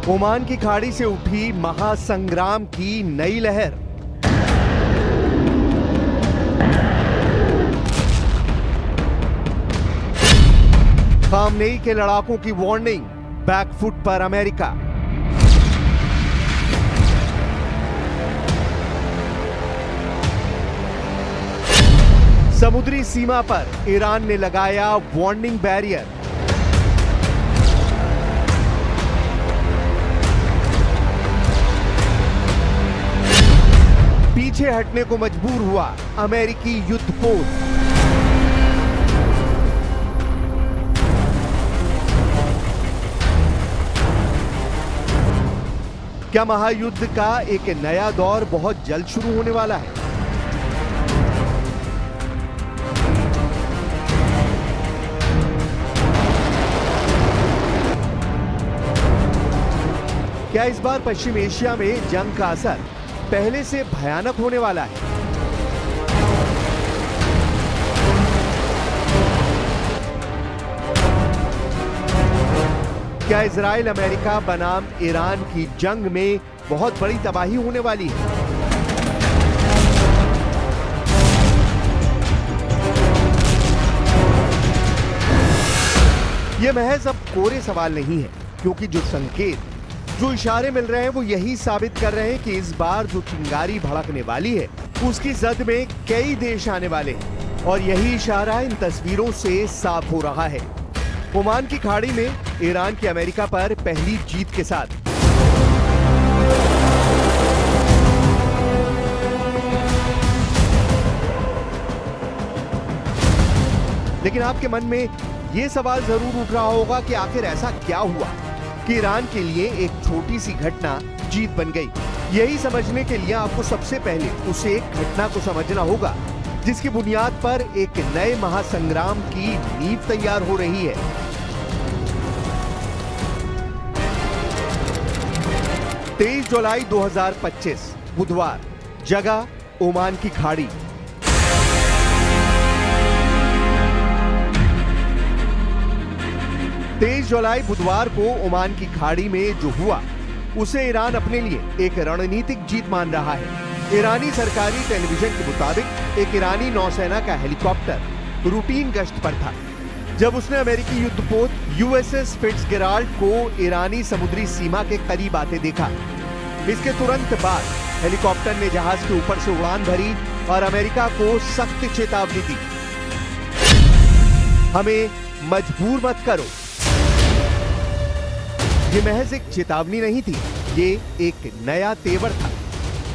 Oman की खाड़ी से उठी महासंग्राम की नई लहर। खामनेई के लड़ाकों की वार्निंग, बैकफुट पर अमेरिका। समुद्री सीमा पर ईरान ने लगाया वार्निंग बैरियर। पीछे हटने को मजबूर हुआ अमेरिकी युद्धपोत। क्या महायुद्ध का एक नया दौर बहुत जल्द शुरू होने वाला है? क्या इस बार पश्चिम एशिया में जंग का असर पहले से भयानक होने वाला है? क्या इजराइल अमेरिका बनाम ईरान की जंग में बहुत बड़ी तबाही होने वाली है? यह महज अब कोरे सवाल नहीं है, क्योंकि जो संकेत, जो इशारे मिल रहे हैं वो यही साबित कर रहे हैं कि इस बार जो चिंगारी भड़कने वाली है उसकी जद में कई देश आने वाले हैं। और यही इशारा इन तस्वीरों से साफ हो रहा है। ओमान की खाड़ी में ईरान की अमेरिका पर पहली जीत के साथ लेकिन आपके मन में यह सवाल जरूर उठ रहा होगा कि आखिर ऐसा क्या हुआ कि ईरान के लिए एक छोटी सी घटना जीत बन गई। यही समझने के लिए आपको सबसे पहले उस एक घटना को समझना होगा जिसकी बुनियाद पर एक नए महासंग्राम की नींव तैयार हो रही है। तेईस जुलाई 2025 बुधवार, जगह ओमान की खाड़ी। जुलाई बुधवार को ओमान की खाड़ी में जो हुआ उसे ईरान अपने लिए एक रणनीतिक जीत मान रहा है। ईरानी सरकारी टेलीविजन के मुताबिक एक ईरानी नौसेना का हेलीकॉप्टर रूटीन गश्त पर था जब उसने अमेरिकी युद्धपोत यूएसएस फिट्जगेराल्ड को ईरानी समुद्री सीमा के करीब आते देखा। इसके तुरंत बाद हेलीकॉप्टर ने जहाज के ऊपर से उड़ान भरी और अमेरिका को सख्त चेतावनी दी, हमें मजबूर मत करो। ये महज एक चेतावनी नहीं थी, ये एक नया तेवर था।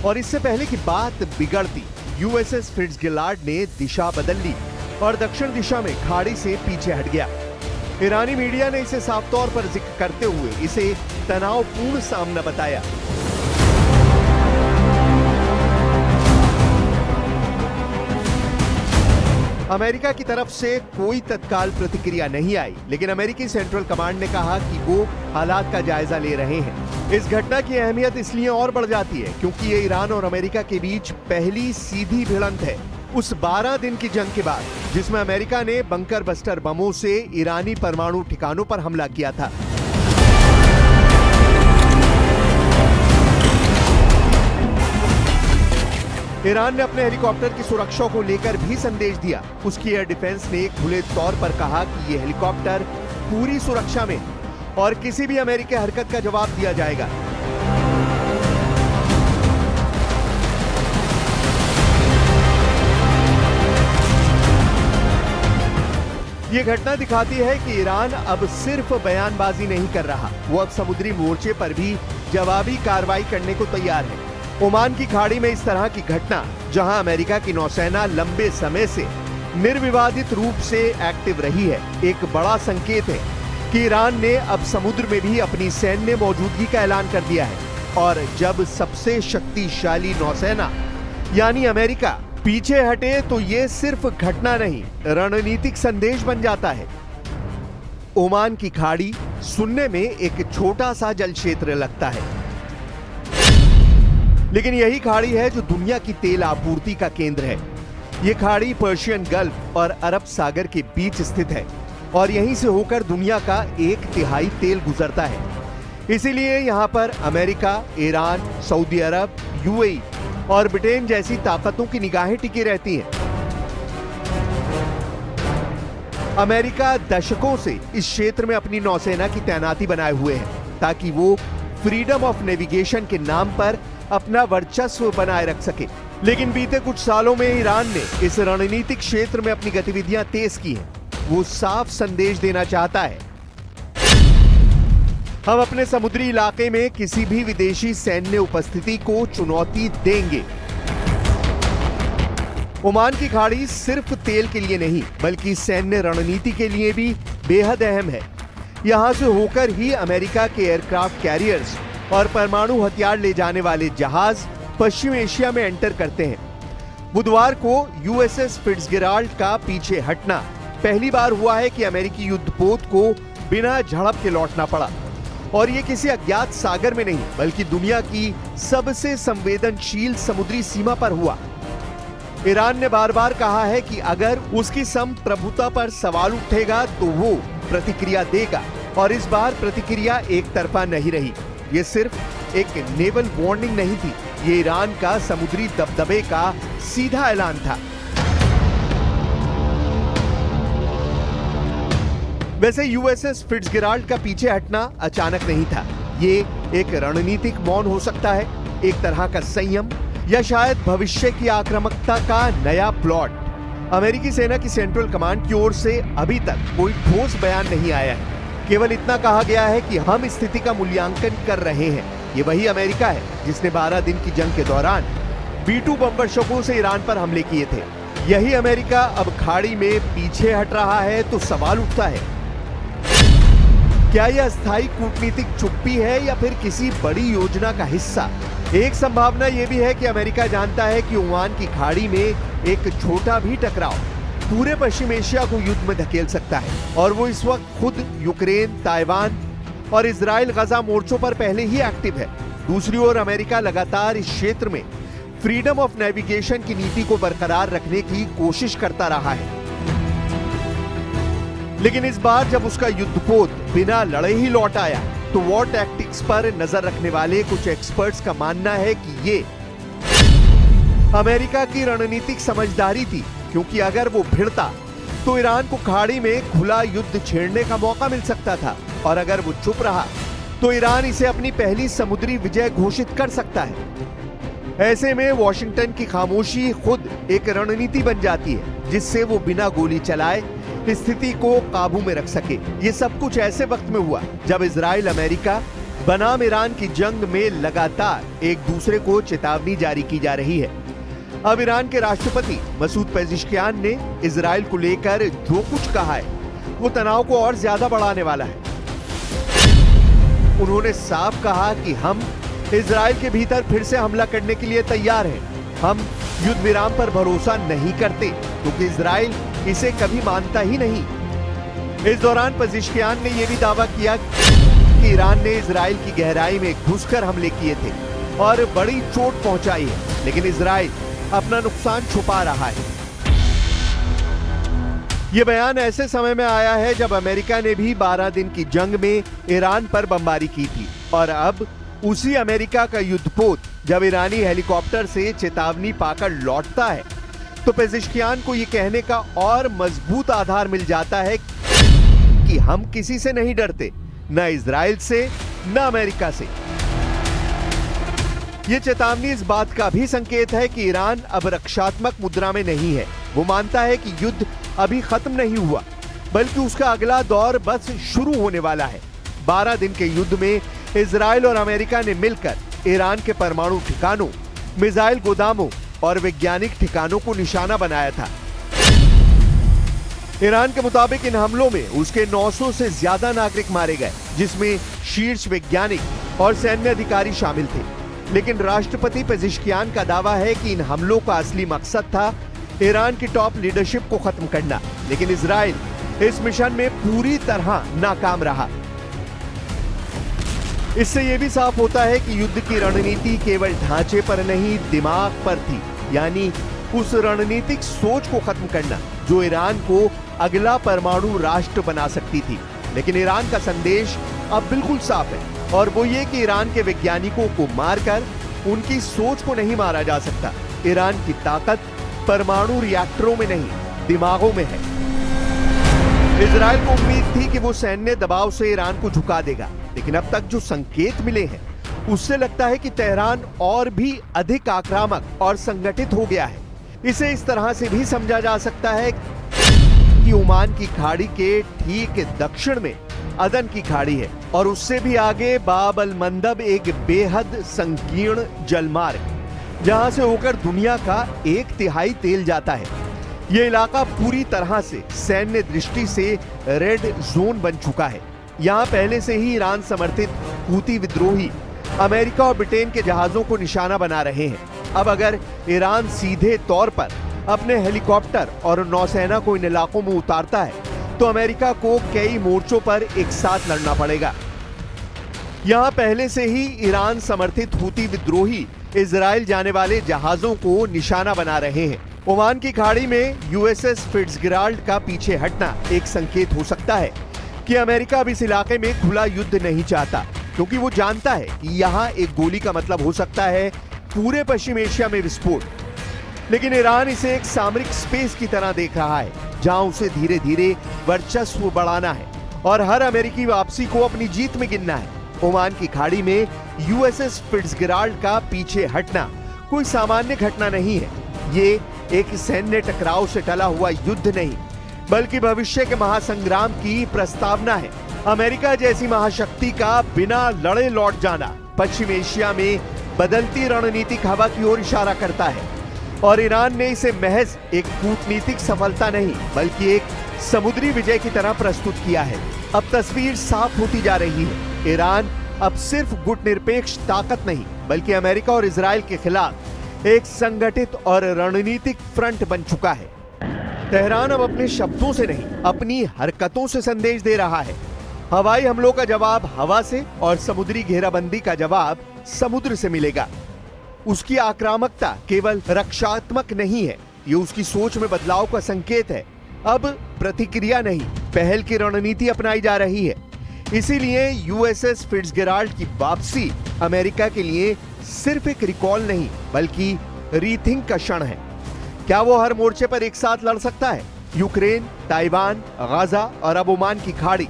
और इससे पहले कि बात बिगड़ती, यूएसएस फिट्जगेराल्ड ने दिशा बदल ली और दक्षिण दिशा में खाड़ी से पीछे हट गया। ईरानी मीडिया ने इसे साफ तौर पर जिक्र करते हुए इसे तनावपूर्ण सामना बताया। अमेरिका की तरफ से कोई तत्काल प्रतिक्रिया नहीं आई, लेकिन अमेरिकी सेंट्रल कमांड ने कहा कि वो हालात का जायजा ले रहे हैं। इस घटना की अहमियत इसलिए और बढ़ जाती है क्योंकि ये ईरान और अमेरिका के बीच पहली सीधी भिड़ंत है उस 12 दिन की जंग के बाद जिसमें अमेरिका ने बंकर बस्टर बमों से ईरानी परमाणु ठिकानों पर हमला किया था। ईरान ने अपने हेलीकॉप्टर की सुरक्षा को लेकर भी संदेश दिया। उसकी एयर डिफेंस ने खुले तौर पर कहा कि यह हेलीकॉप्टर पूरी सुरक्षा में और किसी भी अमेरिकी हरकत का जवाब दिया जाएगा। यह घटना दिखाती है कि ईरान अब सिर्फ बयानबाजी नहीं कर रहा, वो अब समुद्री मोर्चे पर भी जवाबी कार्रवाई करने को तैयार है। ओमान की खाड़ी में इस तरह की घटना, जहां अमेरिका की नौसेना लंबे समय से निर्विवादित रूप से एक्टिव रही है, एक बड़ा संकेत है कि ईरान ने अब समुद्र में भी अपनी सैन्य मौजूदगी का ऐलान कर दिया है। और जब सबसे शक्तिशाली नौसेना यानी अमेरिका पीछे हटे तो ये सिर्फ घटना नहीं, रणनीतिक संदेश बन जाता है। ओमान की खाड़ी सुनने में एक छोटा सा जल क्षेत्र लगता है, लेकिन यही खाड़ी है जो दुनिया की तेल आपूर्ति का केंद्र है। यह खाड़ी पर्शियन गल्फ और अरब सागर के बीच स्थित है और यहीं से होकर दुनिया का 1/3 तेल गुजरता है। इसीलिए यहां पर अमेरिका, ईरान, सऊदी अरब, यूएई और ब्रिटेन जैसी ताकतों की निगाहें टिकी रहती हैं। अमेरिका दशकों से इस क्षेत्र में अपनी नौसेना की तैनाती बनाए हुए है ताकि वो फ्रीडम ऑफ नेविगेशन के नाम पर अपना वर्चस्व बनाए रख सके। लेकिन बीते कुछ सालों में ईरान ने इस रणनीतिक क्षेत्र में अपनी गतिविधियां तेज की हैं। वो साफ संदेश देना चाहता है, हम अपने समुद्री इलाके में किसी भी विदेशी सैन्य उपस्थिति को चुनौती देंगे। ओमान की खाड़ी सिर्फ तेल के लिए नहीं बल्कि सैन्य रणनीति के लिए भी बेहद अहम है। यहां से होकर ही अमेरिका के एयरक्राफ्ट कैरियर्स और परमाणु हथियार ले जाने वाले जहाज पश्चिम एशिया में एंटर करते हैं। बुधवार को यूएसएस फिट्जगेराल्ड का पीछे हटना पहली बार हुआ है कि अमेरिकी युद्धपोत को बिना झड़प के लौटना पड़ा, और ये किसी अज्ञात सागर में नहीं बल्कि दुनिया की सबसे संवेदनशील समुद्री सीमा पर हुआ। ईरान ने बार बार कहा है कि अगर उसकी संप्रभुता पर सवाल उठेगा तो वो प्रतिक्रिया देगा, और इस बार प्रतिक्रिया एक तरफा नहीं रही। ये सिर्फ एक नेवल वार्निंग नहीं थी, ये ईरान का समुद्री दबदबे का सीधा ऐलान था। वैसे यूएसएस फिट्जगेराल्ड का पीछे हटना अचानक नहीं था। ये एक रणनीतिक मौन हो सकता है, एक तरह का संयम, या शायद भविष्य की आक्रामकता का नया प्लॉट। अमेरिकी सेना की सेंट्रल कमांड की ओर से अभी तक कोई ठोस बयान नहीं आया है। केवल इतना कहा गया है कि हम स्थिति का मूल्यांकन कर रहे हैं। ये वही अमेरिका है जिसने 12 दिन की जंग के दौरान B-2 बमवर्षकों से ईरान पर हमले किए थे। यही अमेरिका अब खाड़ी में पीछे हट रहा है तो सवाल उठता है, क्या यह अस्थायी कूटनीतिक चुप्पी है या फिर किसी बड़ी योजना का हिस्सा? एक संभावना यह भी है कि अमेरिका जानता है कि ओमान की खाड़ी में एक छोटा भी टकराव पूरे पश्चिम एशिया को युद्ध में धकेल सकता है, और वो इस वक्त खुद यूक्रेन, ताइवान और इजराइल गजा मोर्चों पर पहले ही एक्टिव है। दूसरी ओर अमेरिका लगातार इस क्षेत्र में फ्रीडम ऑफ नेविगेशन की नीति को बरकरार रखने की कोशिश करता रहा है। लेकिन इस बार जब उसका युद्धपोत बिना लड़े ही लौट आया तो वॉर टैक्टिक्स पर नजर रखने वाले कुछ एक्सपर्ट्स का मानना है कि ये अमेरिका की रणनीतिक समझदारी थी, क्योंकि अगर वो भिड़ता तो ईरान को खाड़ी में खुला युद्ध छेड़ने का मौका मिल सकता था, और अगर वो चुप रहा तो ईरान इसे अपनी पहली समुद्री विजय घोषित कर सकता है। ऐसे में वॉशिंगटन की खामोशी खुद एक रणनीति बन जाती है, जिससे वो बिना गोली चलाए स्थिति को काबू में रख सके। ये सब कुछ ऐसे वक्त में हुआ जब इजराइल अमेरिका बनाम ईरान की जंग में लगातार एक दूसरे को चेतावनी जारी की जा रही है। अब ईरान के राष्ट्रपति मसूद पेजिशकियान ने इजराइल को लेकर जो कुछ कहा है वो तनाव को और ज्यादा बढ़ाने वाला है। उन्होंने साफ कहा कि हम इजराइल के भीतर फिर से हमला करने के लिए तैयार हैं। हम युद्ध विराम पर भरोसा नहीं करते क्योंकि इजराइल इसे कभी मानता ही नहीं। इस दौरान पेजिशकियान ने यह भी दावा किया कि ईरान ने इजराइल की गहराई में घुसकर हमले किए थे और बड़ी चोट पहुंचाई है, लेकिन इजराइल अपना नुकसान छुपा रहा है। यह बयान ऐसे समय में आया है जब अमेरिका ने भी 12 दिन की जंग में ईरान पर बमबारी की थी, और अब उसी अमेरिका का युद्धपोत जब ईरानी हेलीकॉप्टर से चेतावनी पाकर लौटता है तो पेजिशकियान को यह कहने का और मजबूत आधार मिल जाता है कि हम किसी से नहीं डरते, न इजराइल से न अमेरिका से। यह चेतावनी इस बात का भी संकेत है कि ईरान अब रक्षात्मक मुद्रा में नहीं है। वो मानता है कि युद्ध अभी खत्म नहीं हुआ, बल्कि उसका अगला दौर बस शुरू होने वाला है। 12 दिन के युद्ध में इजराइल और अमेरिका ने मिलकर ईरान के परमाणु ठिकानों, मिसाइल गोदामों और वैज्ञानिक ठिकानों को निशाना बनाया था। ईरान के मुताबिक इन हमलों में उसके 900 से ज्यादा नागरिक मारे गए, जिसमें शीर्ष वैज्ञानिक और सैन्य अधिकारी शामिल थे। लेकिन राष्ट्रपति पेजिशकियान का दावा है कि इन हमलों का असली मकसद था ईरान की टॉप लीडरशिप को खत्म करना, लेकिन इजराइल इस मिशन में पूरी तरह नाकाम रहा। इससे यह भी साफ होता है कि युद्ध की रणनीति केवल ढांचे पर नहीं, दिमाग पर थी, यानी उस रणनीतिक सोच को खत्म करना जो ईरान को अगला परमाणु राष्ट्र बना सकती थी। लेकिन ईरान का संदेश अब बिल्कुल साफ है, और वो ये कि ईरान के वैज्ञानिकों को मारकर उनकी सोच को नहीं मारा जा सकता। ईरान की ताकत परमाणु रिएक्टरों में नहीं, दिमागों में है। इजराइल को उम्मीद थी कि वो सैन्य दबाव से ईरान को झुका देगा, लेकिन अब तक जो संकेत मिले हैं उससे लगता है कि तेहरान और भी अधिक आक्रामक और संगठित हो गया है। इसे इस तरह से भी समझा जा सकता है कि ओमान की खाड़ी के ठीक दक्षिण में अदन की खाड़ी है और उससे भी आगे बाब अल मंदब एक बेहद संकीर्ण जलमार्ग, जहां से होकर दुनिया का 1/3 तेल जाता है। यह इलाका पूरी तरह से सैन्य दृष्टि से रेड जोन बन चुका है। यहां पहले से ही ईरान समर्थित हूती विद्रोही अमेरिका और ब्रिटेन के जहाजों को निशाना बना रहे हैं। अब अगर ईरान सीधे तौर पर अपने हेलीकॉप्टर और नौसेना को इन इलाकों में उतारता है तो अमेरिका को कई मोर्चों पर एक साथ लड़ना पड़ेगा। यहां पहले से ही ईरान समर्थित हूती विद्रोही इजराइल जाने वाले जहाजों को निशाना बना रहे हैं। ओमान की खाड़ी में यूएसएस फिट्जगेराल्ड का पीछे हटना एक संकेत हो सकता है कि अमेरिका अब इस इलाके में खुला युद्ध नहीं चाहता, क्योंकि वो जानता है कि यहाँ एक गोली का मतलब हो सकता है पूरे पश्चिम एशिया में विस्फोट। लेकिन ईरान इसे एक सामरिक स्पेस की तरह देख रहा है, जहां उसे धीरे धीरे वर्चस्व बढ़ाना है और हर अमेरिकी वापसी को अपनी जीत में गिनना है। ओमान की खाड़ी में यूएसएस फिट्जगेराल्ड का पीछे हटना कोई सामान्य घटना नहीं है। ये एक सैन्य टकराव से टला हुआ युद्ध नहीं, बल्कि भविष्य के महासंग्राम की प्रस्तावना है। अमेरिका जैसी महाशक्ति का बिना लड़े लौट जाना पश्चिम एशिया में बदलती रणनीतिक हवा की ओर इशारा करता है और ईरान ने इसे महज एक कूटनीतिक सफलता नहीं, बल्कि एक समुद्री विजय की तरह प्रस्तुत किया है। अब तस्वीर साफ होती जा रही है। ईरान अब सिर्फ गुटनिरपेक्ष ताकत नहीं, बल्कि अमेरिका और इजराइल के खिलाफ एक संगठित और रणनीतिक फ्रंट बन चुका है। तेहरान अब अपने शब्दों से नहीं, अपनी हरकतों से संदेश दे रहा है। हवाई हमलों का जवाब हवा से और समुद्री घेराबंदी का जवाब समुद्र से मिलेगा। उसकी आक्रामकता केवल रक्षात्मक नहीं है, ये उसकी सोच में बदलाव का संकेत है। अब प्रतिक्रिया नहीं, पहल की रणनीति अपनाई जा रही है। इसीलिए यूएसएस फिट्जगेराल्ड की वापसी अमेरिका के लिए सिर्फ एक रिकॉल नहीं, बल्कि रीथिंक का क्षण है। क्या वो हर मोर्चे पर एक साथ लड़ सकता है? यूक्रेन, ताइवान, गाजा और अब ओमान की खाड़ी?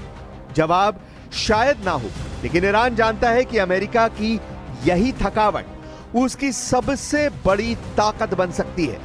जवाब शायद ना हो, लेकिन ईरान जानता है कि अमेरिका की यही थकावट उसकी सबसे बड़ी ताकत बन सकती है।